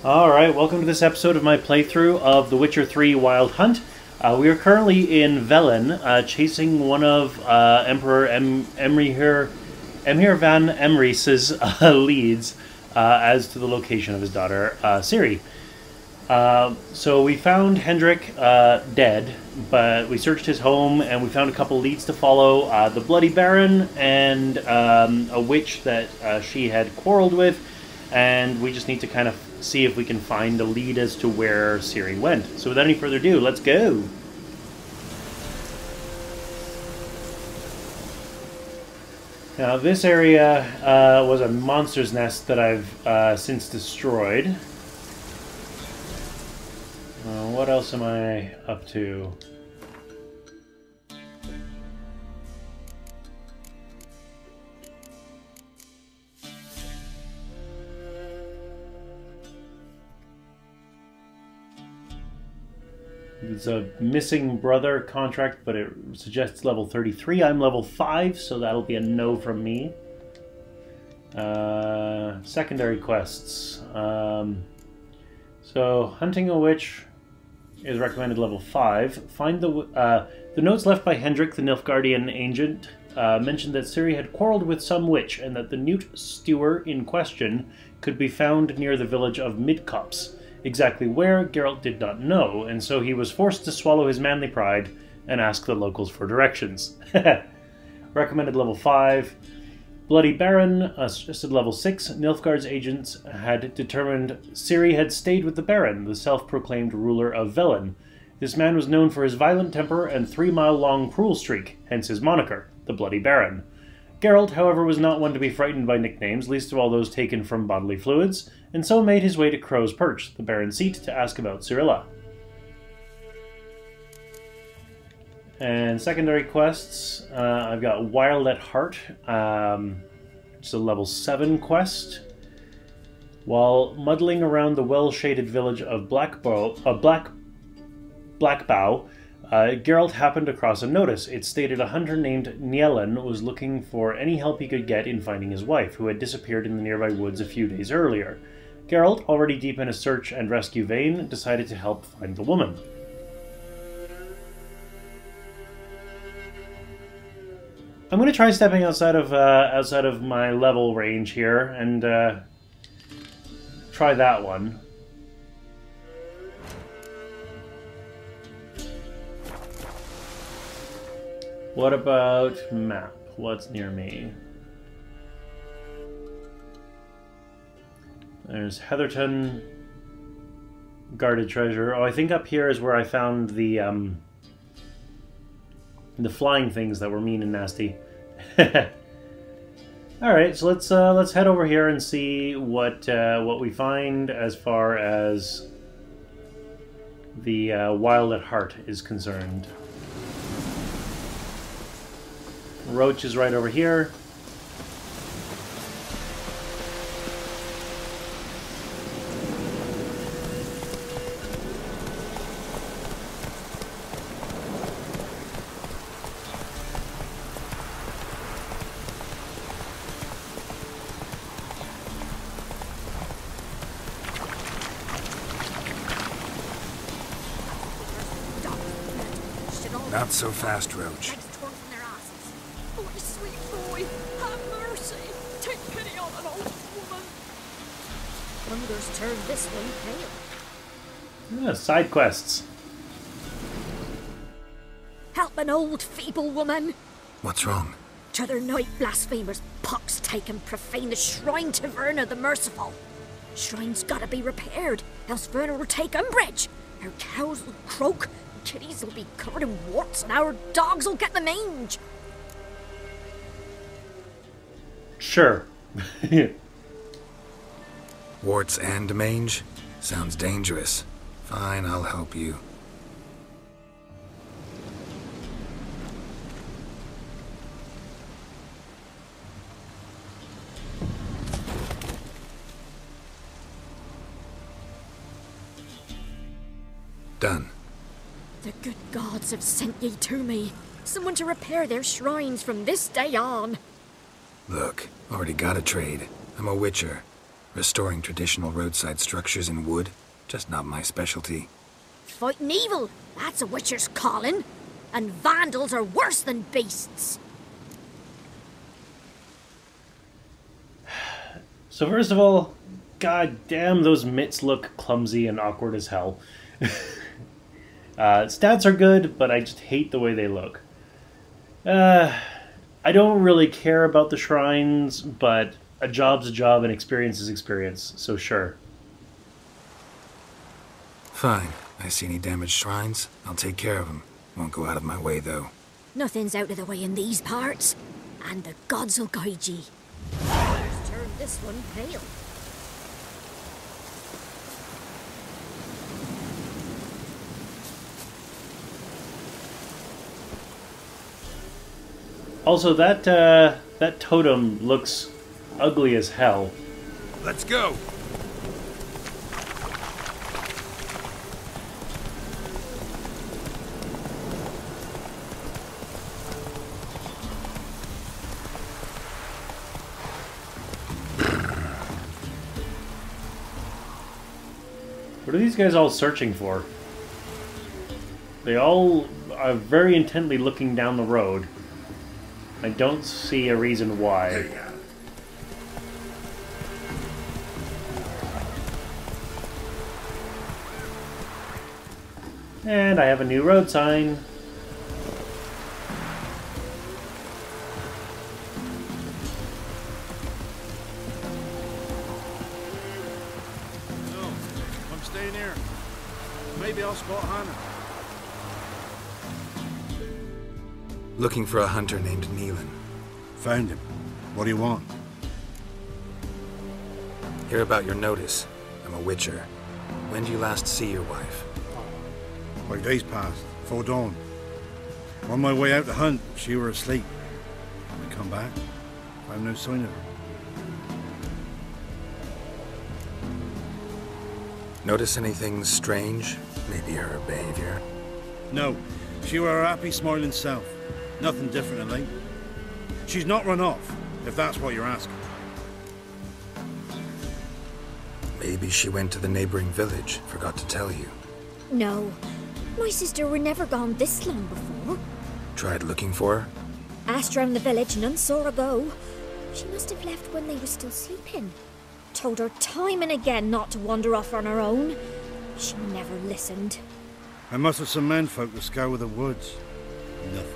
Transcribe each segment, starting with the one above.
Alright, welcome to this episode of my playthrough of The Witcher 3 Wild Hunt. We are currently in Velen, chasing one of Emperor Emhyr van Emrys's leads as to the location of his daughter, Ciri. So we found Hendrik dead, but we searched his home and we found a couple leads to follow. The Bloody Baron and a witch that she had quarreled with, and we just need to kind of see if we can find a lead as to where Ciri went. So without any further ado, let's go! Now this area was a monster's nest that I've since destroyed. What else am I up to? It's a missing brother contract, but it suggests level 33. I'm level 5, so that'll be a no from me. Secondary quests. So, hunting a witch is recommended level 5. Find the notes left by Hendrik, the Nilfgaardian agent, mentioned that Ciri had quarreled with some witch, and that the newt stewer in question could be found near the village of Midcopse. Exactly where, Geralt did not know, and so he was forced to swallow his manly pride and ask the locals for directions. Recommended level 5. Bloody Baron, suggested level 6. Nilfgaard's agents had determined Ciri had stayed with the Baron, the self-proclaimed ruler of Velen. This man was known for his violent temper and 3-mile-long cruel streak, hence his moniker, the Bloody Baron. Geralt, however, was not one to be frightened by nicknames, least of all those taken from bodily fluids, and so made his way to Crow's Perch, the Baron's seat, to ask about Cirilla. And secondary quests, I've got Wild at Heart, it's a level 7 quest. While muddling around the well-shaded village of Blackbow, Geralt happened across a notice. It stated a hunter named Niellen was looking for any help he could get in finding his wife, who had disappeared in the nearby woods a few days earlier. Geralt, already deep in a search and rescue vein, decided to help find the woman. I'm going to try stepping outside of my level range here and try that one. What about map? What's near me? There's Heatherton, guarded treasure. Oh, I think up here is where I found the flying things that were mean and nasty. All right, so let's head over here and see what we find as far as the Wild at Heart is concerned. Roach is right over here. Not so fast, Roach. Oh, sweet boy, have mercy. Take pity on an old woman. Hunger's turned this one pale. Yeah, side quests. Help an old feeble woman. What's wrong? T'other night blasphemers pox take and profane the shrine to Verna the Merciful. Shrine's gotta be repaired, else Verna will take umbrage. Our cows will croak, kitties will be covered in warts, and our dogs will get the mange. Sure. Warts and mange? Sounds dangerous. Fine, I'll help you. Done. The good gods have sent ye to me. Someone to repair their shrines from this day on. Look, already got a trade. I'm a witcher. Restoring traditional roadside structures in wood, just not my specialty. Fighting evil, that's a witcher's calling. And vandals are worse than beasts. So first of all, god damn, those mitts look clumsy and awkward as hell. Stats are good, but I just hate the way they look. I don't really care about the shrines, but a job's a job and experience is experience, so sure. Fine. I see any damaged shrines, I'll take care of them. Won't go out of my way, though. Nothing's out of the way in these parts, and the gods will guide ye. Let's turn this one pale. Also, that totem looks ugly as hell. Let's go! What are these guys all searching for? They all are very intently looking down the road. I don't see a reason why. And I have a new road sign. No, I'm staying here. Maybe I'll spot Hannah. Looking for a hunter named Niellen. Found him. What do you want? Hear about your notice. I'm a witcher. When did you last see your wife? Like days passed, before dawn. On my way out to hunt, she were asleep. I come back, I've no sign of her. Notice anything strange? Maybe her behavior? No, she were her happy, smiling self. Nothing different than late. She's not run off, if that's what you're asking. Maybe she went to the neighboring village, forgot to tell you. No, my sister were never gone this long before. Tried looking for her? Asked round the village, none saw her go. She must have left when they were still sleeping. Told her time and again not to wander off on her own. She never listened. I must have some menfolk to scour the woods. Nothing.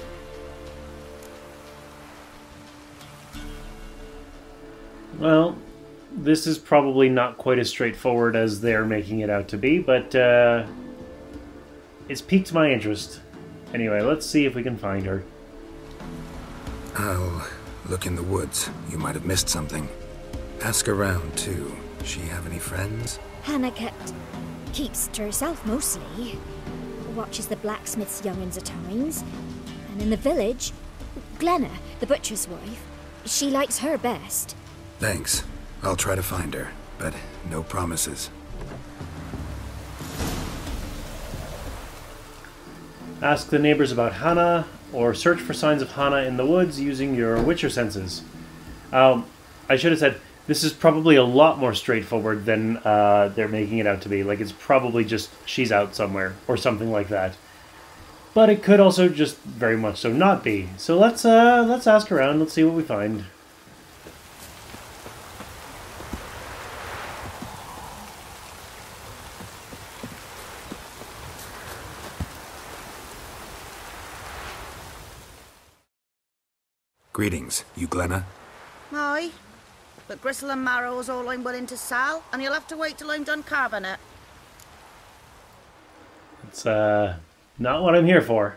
Well, this is probably not quite as straightforward as they're making it out to be, but it's piqued my interest. Anyway, let's see if we can find her. I'll look in the woods. You might have missed something. Ask around, too. She have any friends? Hannah keeps to herself mostly. Watches the blacksmith's young'uns at times. And in the village, Glenna, the butcher's wife, she likes her best. Thanks. I'll try to find her, but no promises. Ask the neighbors about Hannah, or search for signs of Hannah in the woods using your Witcher senses. I should have said, this is probably a lot more straightforward than they're making it out to be. Like, it's probably just she's out somewhere, or something like that. But it could also just very much so not be. So let's ask around, let's see what we find. Greetings, you Glenna? Aye, but gristle and marrow is all I'm willing to sell, and you'll have to wait till I'm done carving it. It's not what I'm here for.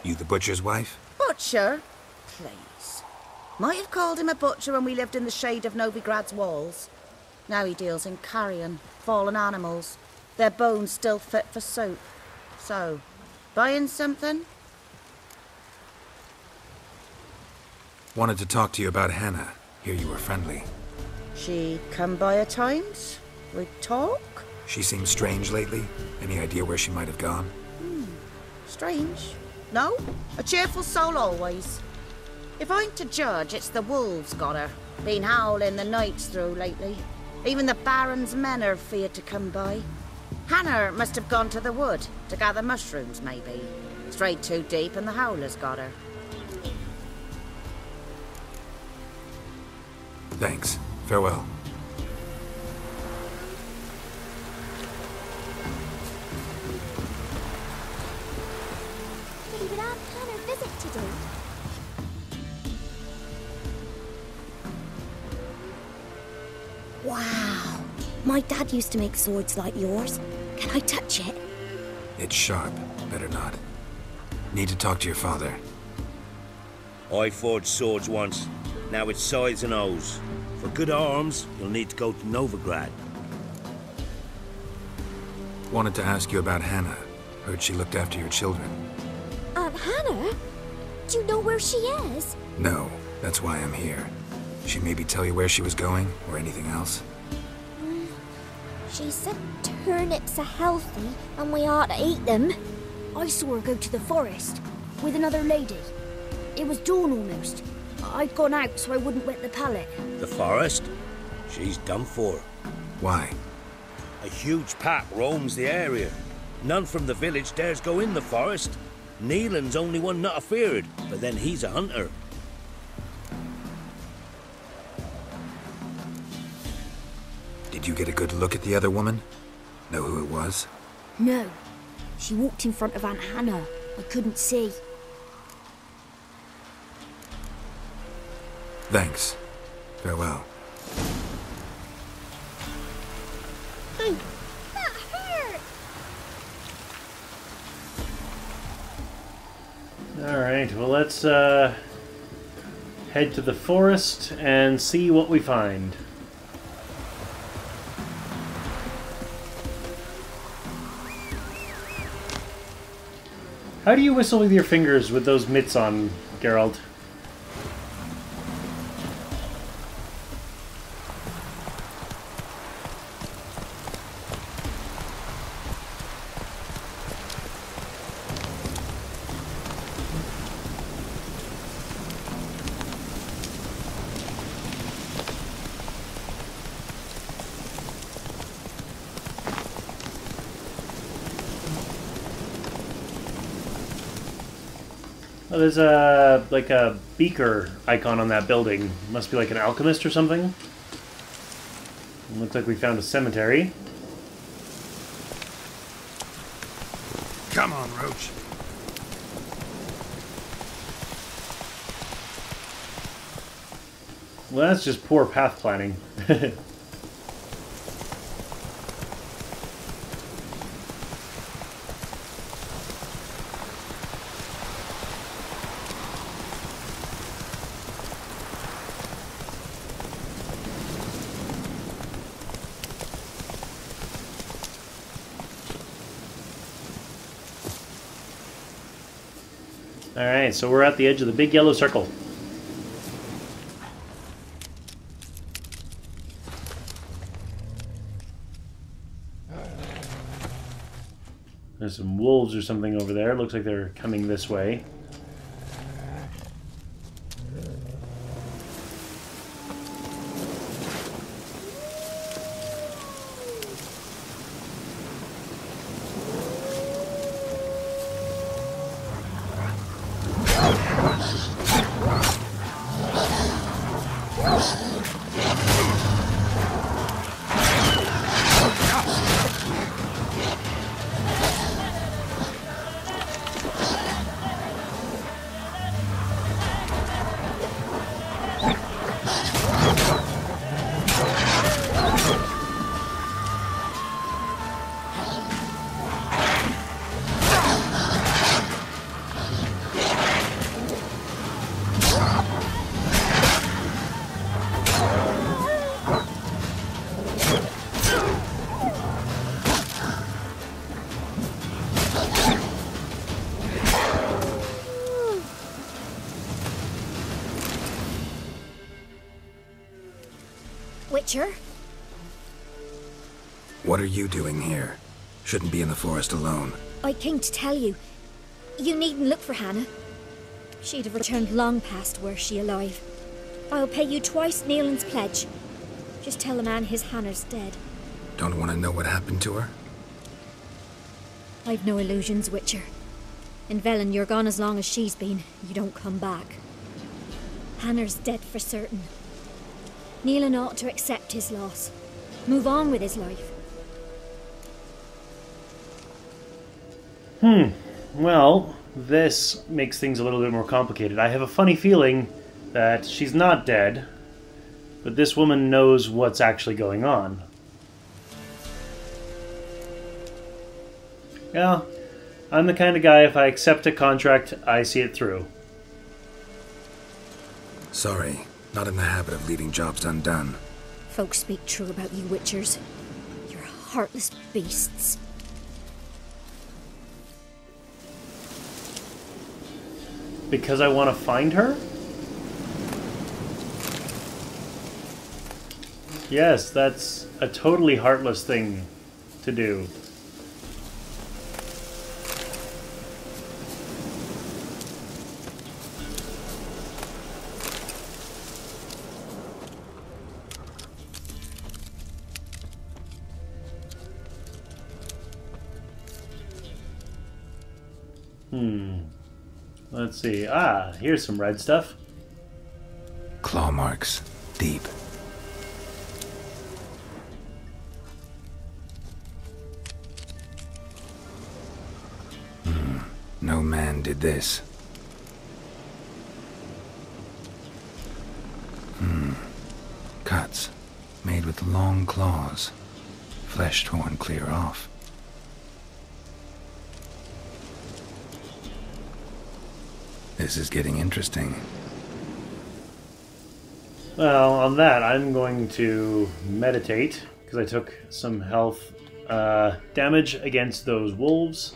You the butcher's wife? Butcher? Please. Might have called him a butcher when we lived in the shade of Novigrad's walls. Now he deals in carrion, fallen animals. Their bones still fit for soup. So, buying something? Wanted to talk to you about Hannah. Hear you were friendly. She come by at times? We talk? She seems strange lately. Any idea where she might have gone? Strange. No, a cheerful soul always. If I'm to judge, it's the wolves got her. Been howling the nights through lately. Even the Baron's men are feared to come by. Hannah must have gone to the wood to gather mushrooms, maybe. Strayed too deep and the howlers got her. Thanks. Farewell. But he would have Hannah visit today. Wow. My dad used to make swords like yours. Can I touch it? It's sharp. Better not. Need to talk to your father. I forged swords once. Now it's size and O's. For good arms, you'll need to go to Novigrad. Wanted to ask you about Hannah. Heard she looked after your children. Aunt Hannah? Do you know where she is? No, that's why I'm here. She maybe tell you where she was going, or anything else? She said turnips are healthy and we ought to eat them. I saw her go to the forest with another lady. It was dawn almost. I'd gone out so I wouldn't wet the pallet. The forest? She's done for. Why? A huge pack roams the area. None from the village dares go in the forest. Niellen's only one not afeared, but then he's a hunter. Did you get a good look at the other woman? Know who it was? No. She walked in front of Aunt Hannah. I couldn't see. Thanks. Farewell. That hurt! Alright, well let's head to the forest and see what we find. How do you whistle with your fingers with those mitts on, Geralt? Oh, there's like a beaker icon on that building. Must be like an alchemist or something. It looks like we found a cemetery. Come on, Roach. Well, that's just poor path planning. Alright, so we're at the edge of the big yellow circle. There's some wolves or something over there. Looks like they're coming this way. Witcher? What are you doing here? Shouldn't be in the forest alone. I came to tell you. You needn't look for Hannah. She'd have returned long past were she alive. I'll pay you twice Nielen's pledge. Just tell the man his Hannah's dead. Don't want to know what happened to her? I've no illusions, Witcher. In Velen, you're gone as long as she's been. You don't come back. Hannah's dead for certain. Niellen ought to accept his loss. Move on with his life. Well, this makes things a little bit more complicated. I have a funny feeling that she's not dead, but this woman knows what's actually going on. Yeah, I'm the kind of guy, if I accept a contract, I see it through. Sorry, not in the habit of leaving jobs undone. Folks speak true about you Witchers. You're heartless beasts. Because I want to find her? Yes, that's a totally heartless thing to do. Let's see. Ah, here's some red stuff. Claw marks. Deep. No man did this. Cuts. Made with long claws. Flesh torn clear off. This is getting interesting. Well, on that, I'm going to meditate, because I took some health damage against those wolves.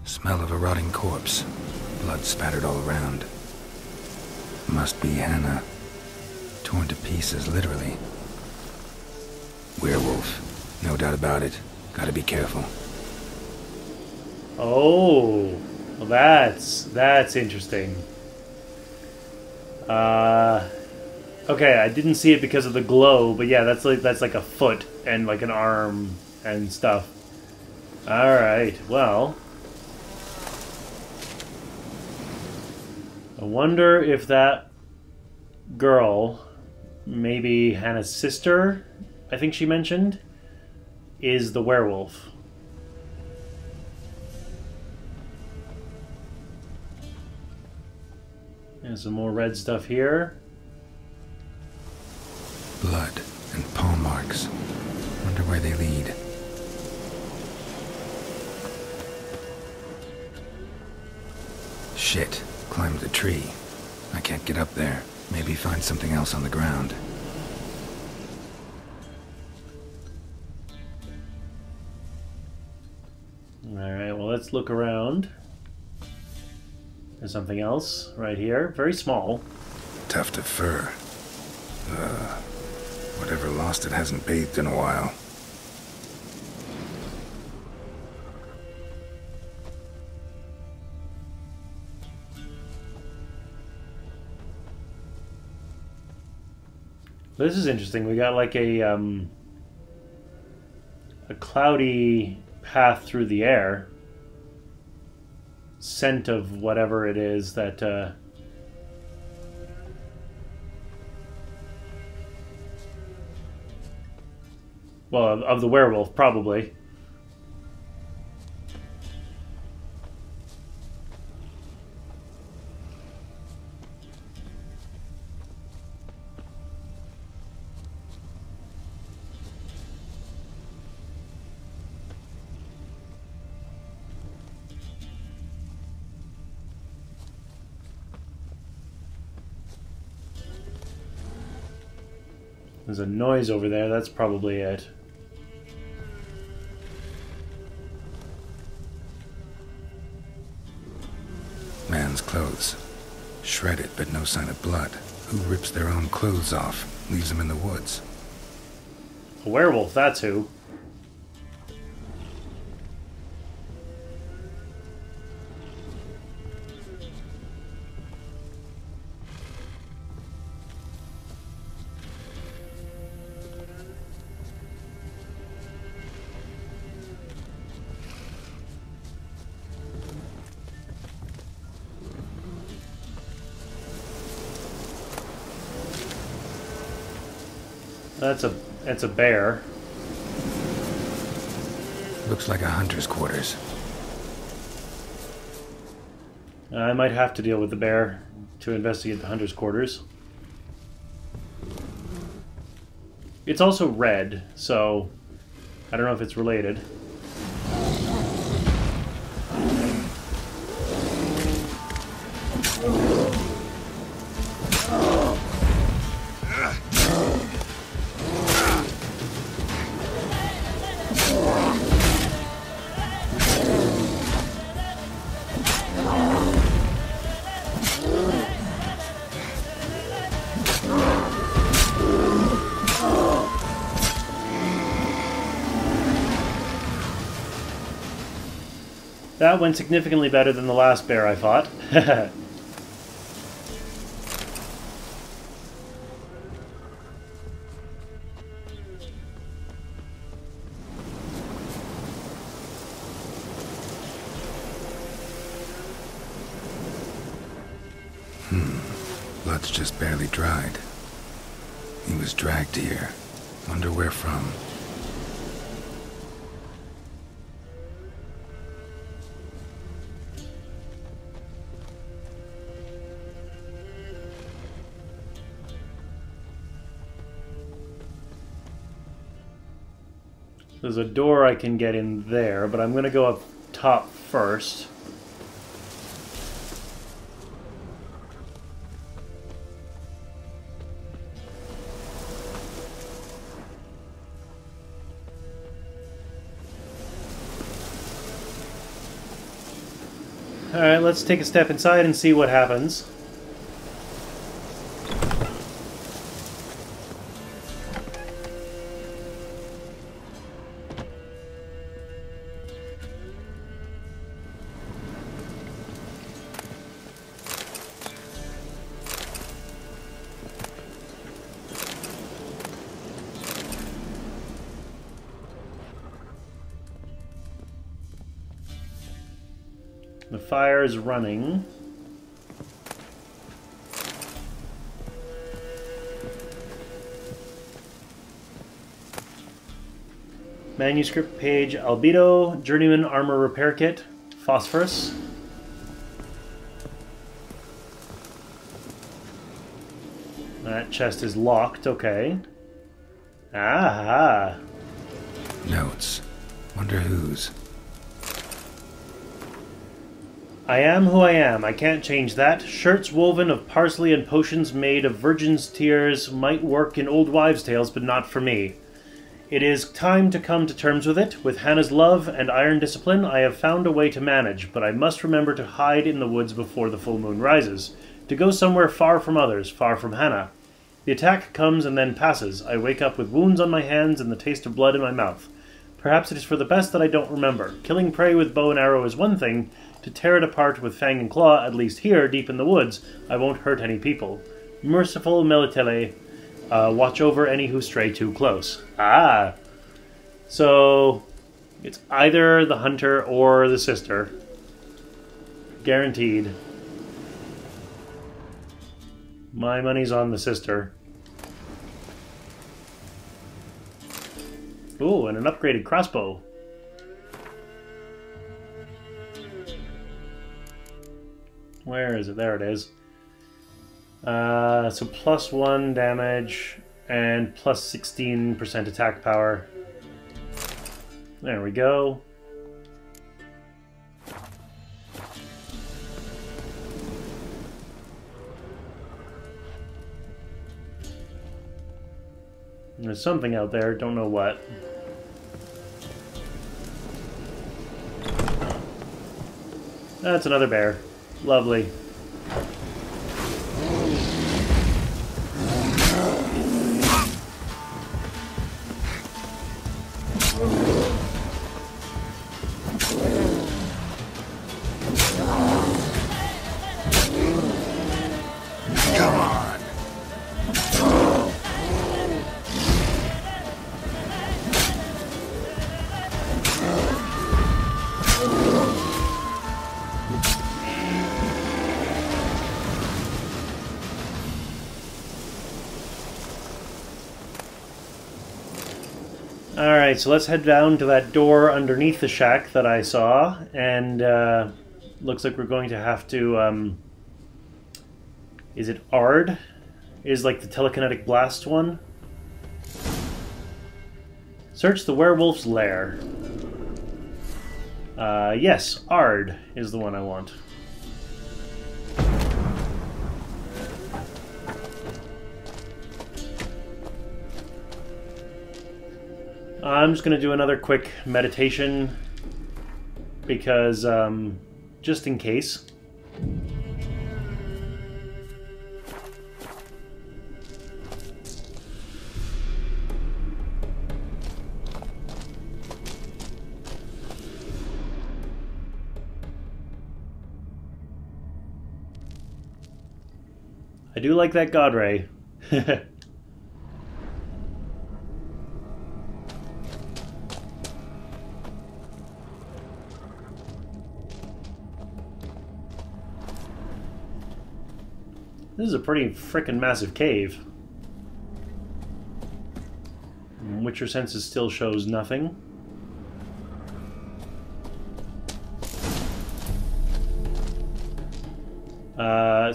Smell of a rotting corpse. Blood spattered all around. Must be Hannah. Torn to pieces, literally. Werewolf. No doubt about it. Gotta be careful. Oh, well that's interesting. Okay, I didn't see it because of the glow, but yeah, that's like a foot and like an arm and stuff. All right, well. I wonder if that girl, maybe Hannah's sister, I think she mentioned, is the werewolf. There's some more red stuff here. Blood and paw marks. Wonder where they lead. Shit. Climbed the tree. I can't get up there. Maybe find something else on the ground. Alright, well let's look around. There's something else right here. Very small. Tuft of fur. Whatever lost it hasn't bathed in a while. This is interesting. We got like a cloudy path through the air. Scent of whatever it is that well, of the werewolf, probably. There's a noise over there, that's probably it. women's clothes. Shredded, but no sign of blood. Who rips their own clothes off, leaves them in the woods? A werewolf, that's who. That's a bear. Looks like a hunter's quarters. I might have to deal with the bear to investigate the hunter's quarters. It's also red, so I don't know if it's related. That went significantly better than the last bear I fought. Blood's just barely dried. He was dragged here. Wonder where from. There's a door I can get in there, but I'm going to go up top first. Alright, let's take a step inside and see what happens. The fire is running. Manuscript page, albedo, journeyman armor repair kit, phosphorus. That chest is locked, okay. Ah. Notes. Wonder whose. I am who I am. I can't change that. Shirts woven of parsley and potions made of virgin's tears might work in old wives' tales, but not for me. It is time to come to terms with it. With Hannah's love and iron discipline, I have found a way to manage, but I must remember to hide in the woods before the full moon rises. To go somewhere far from others, far from Hannah. The attack comes and then passes. I wake up with wounds on my hands and the taste of blood in my mouth. Perhaps it is for the best that I don't remember. Killing prey with bow and arrow is one thing. To tear it apart with fang and claw, at least here, deep in the woods, I won't hurt any people. Merciful Melitele, watch over any who stray too close. Ah! So, it's either the hunter or the sister. Guaranteed. My money's on the sister. Ooh, and an upgraded crossbow. Where is it? There it is. So plus 1 damage and plus 16% attack power. There we go. There's something out there, don't know what. That's another bear. Lovely. Alright, so let's head down to that door underneath the shack that I saw, and looks like we're going to have to, is it Ard? Is like the telekinetic blast one? Search the werewolf's lair. Yes, Ard is the one I want. I'm just going to do another quick meditation because, just in case. I do like that God Ray. This is a pretty frickin' massive cave. Witcher Senses still shows nothing.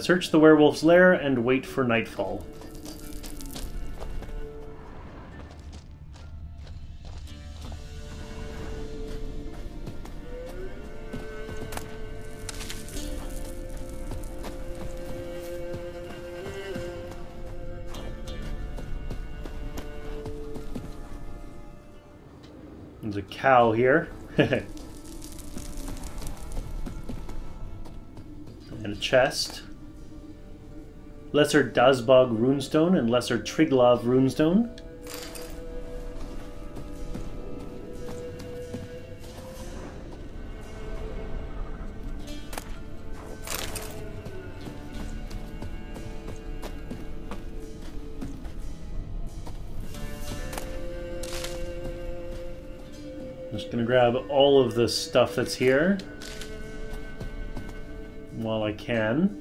Search the werewolf's lair and wait for nightfall. There's a cow here. And a chest. Lesser Dazbog runestone and Lesser Triglav runestone. I'm just gonna grab all of the stuff that's here while I can.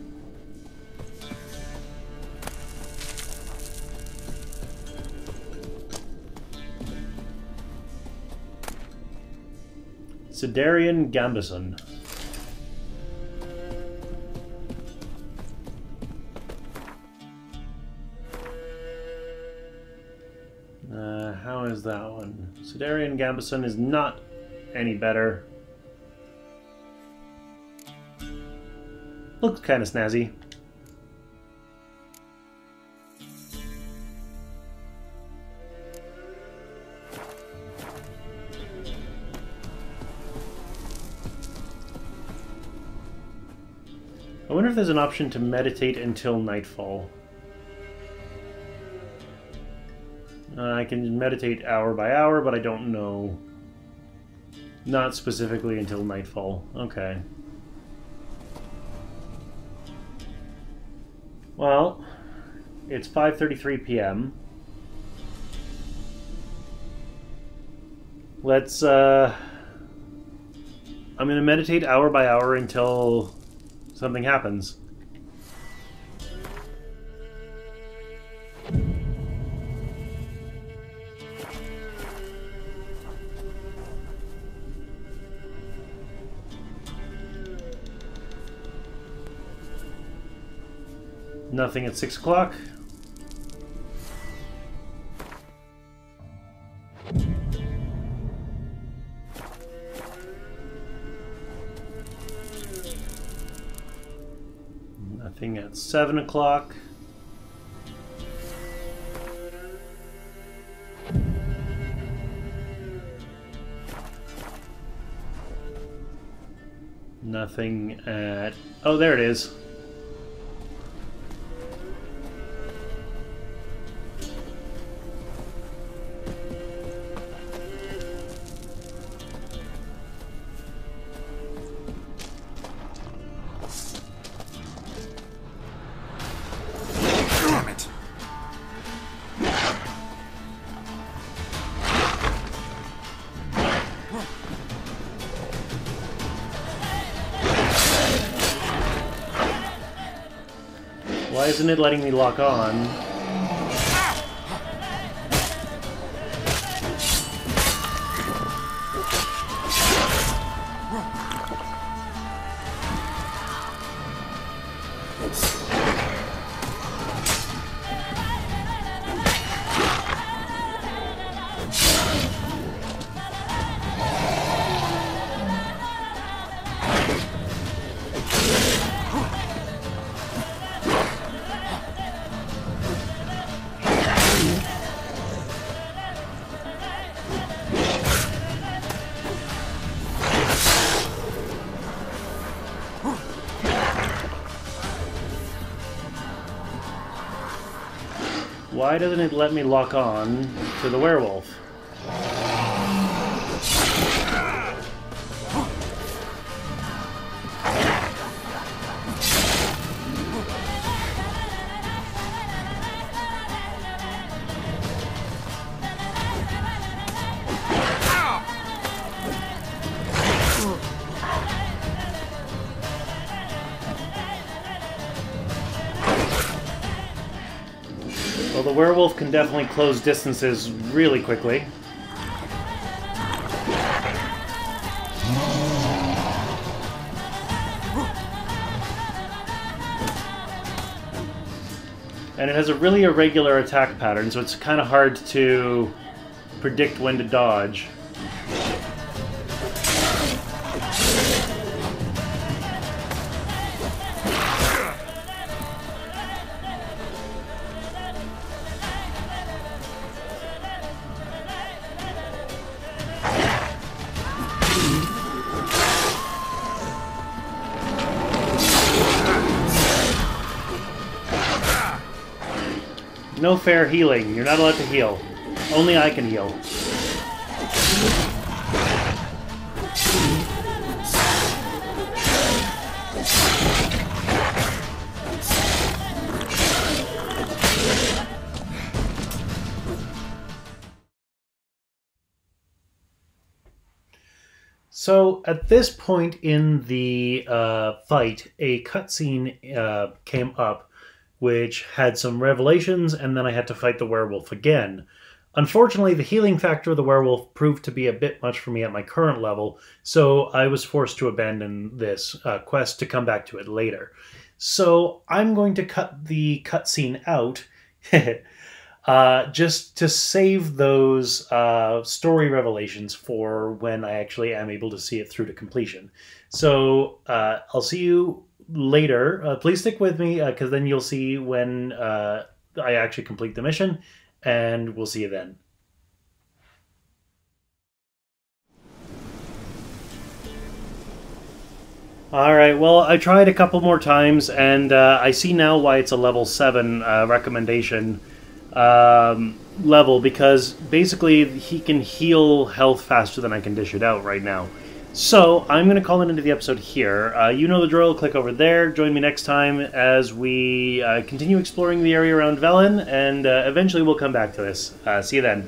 Sidarian Gambison. How is that one? Sidarian Gambison is not any better. Looks kind of snazzy. I wonder if there's an option to meditate until nightfall. I can meditate hour by hour, but I don't know. Not specifically until nightfall. Okay. Well, it's 5:33 p.m. Let's, I'm gonna meditate hour by hour until something happens. Nothing at 6 o'clock. Nothing at 7 o'clock. Nothing at... Oh, there it is. Why isn't it letting me lock on? Why doesn't it let me lock on to the werewolf? Well, the werewolf can definitely close distances really quickly. And it has a really irregular attack pattern, so it's kind of hard to predict when to dodge. No fair healing. You're not allowed to heal. Only I can heal. So, at this point in the fight, a cutscene came up which had some revelations, and then I had to fight the werewolf again. Unfortunately, the healing factor of the werewolf proved to be a bit much for me at my current level, so I was forced to abandon this quest to come back to it later. So I'm going to cut the cutscene out just to save those story revelations for when I actually am able to see it through to completion. So I'll see you later. Please stick with me, because then you'll see when I actually complete the mission, and we'll see you then. Alright, well, I tried a couple more times, and I see now why it's a level 7 recommendation level, because basically he can heal health faster than I can dish it out right now. So, I'm going to call it into the episode here. You know the drill, click over there, join me next time as we continue exploring the area around Velen, and eventually we'll come back to this. See you then.